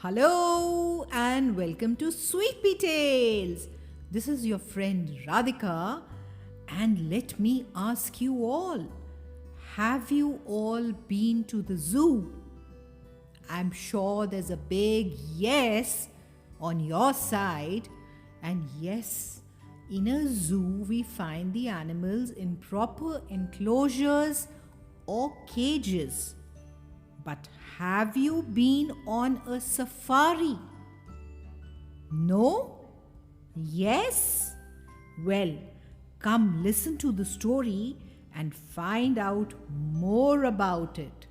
Hello and welcome to Sweet Pea Tales. This is your friend Radhika, and let me ask you all, have you all been to the zoo? I'm sure there's a big yes on your side, and yes, in a zoo we find the animals in proper enclosures or cages. But have you been on a safari? No? Yes? Well, come listen to the story and find out more about it.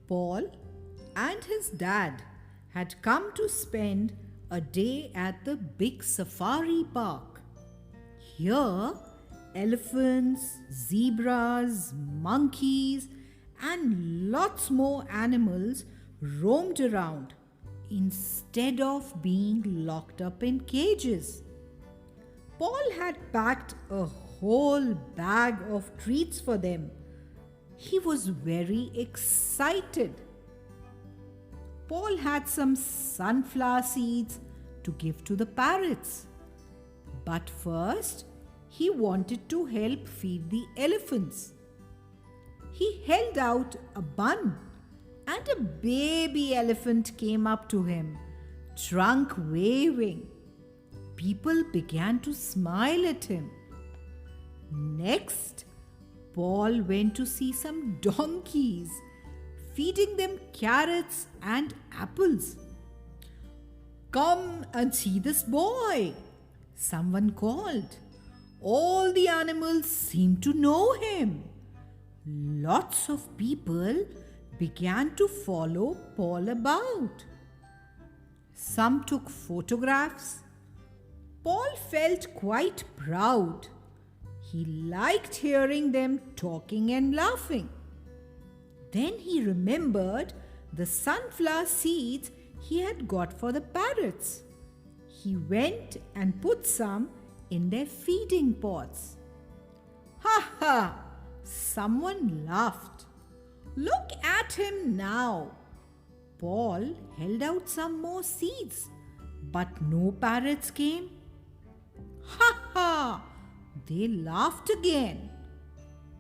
Paul and his dad had come to spend a day at the big safari park. Here, elephants, zebras, monkeys, and lots more animals roamed around instead of being locked up in cages. Paul had packed a whole bag of treats for them. He was very excited. Paul had some sunflower seeds to give to the parrots. But first, he wanted to help feed the elephants. He held out a bun, and a baby elephant came up to him, trunk waving. People began to smile at him. Next, Paul went to see some donkeys, feeding them carrots and apples. "Come and see this boy," someone called. All the animals seemed to know him. Lots of people began to follow Paul about. Some took photographs. Paul felt quite proud. He liked hearing them talking and laughing. Then he remembered the sunflower seeds he had got for the parrots. He went and put some in their feeding pots. "Ha ha!" Someone laughed. "Look at him now." Paul held out some more seeds, but no parrots came. "Ha ha!" They laughed again.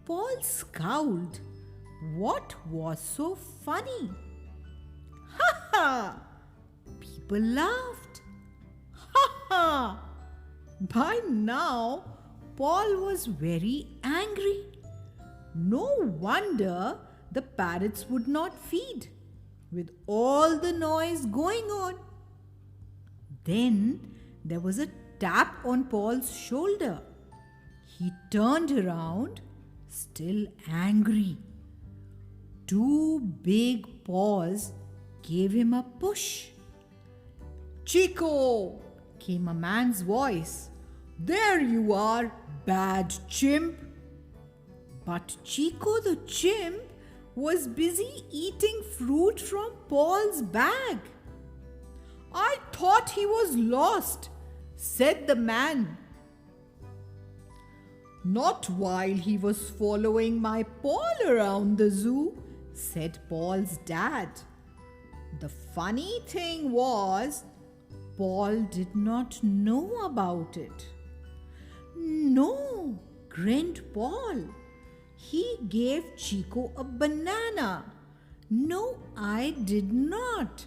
Paul scowled. What was so funny? "Ha ha!" People laughed. "Ha ha!" By now, Paul was very angry. No wonder the parrots would not feed, with all the noise going on. Then there was a tap on Paul's shoulder. He turned around, still angry. Two big paws gave him a push. "Chico!" came a man's voice. "There you are, bad chimp!" But Chico the chimp was busy eating fruit from Paul's bag. "I thought he was lost," said the man. "Not while he was following my Paul around the zoo," said Paul's dad. The funny thing was, Paul did not know about it. "No," grinned Paul. "He gave Chico a banana." "No, I did not."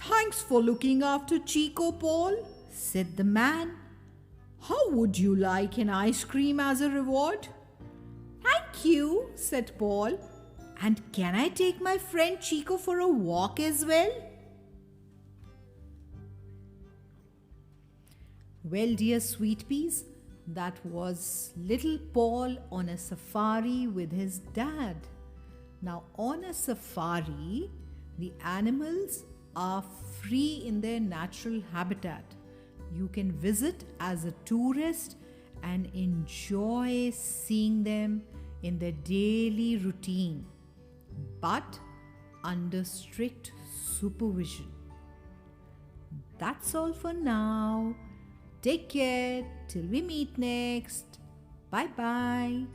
"Thanks for looking after Chico, Paul," said the man. "How would you like an ice cream as a reward?" "Thank you," said Paul. "And can I take my friend Chico for a walk as well?" Well, dear sweet peas, that was little Paul on a safari with his dad. Now, on a safari, the animals are free in their natural habitat. You can visit as a tourist and enjoy seeing them in their daily routine, but under strict supervision. That's all for now. Take care till we meet next. Bye bye.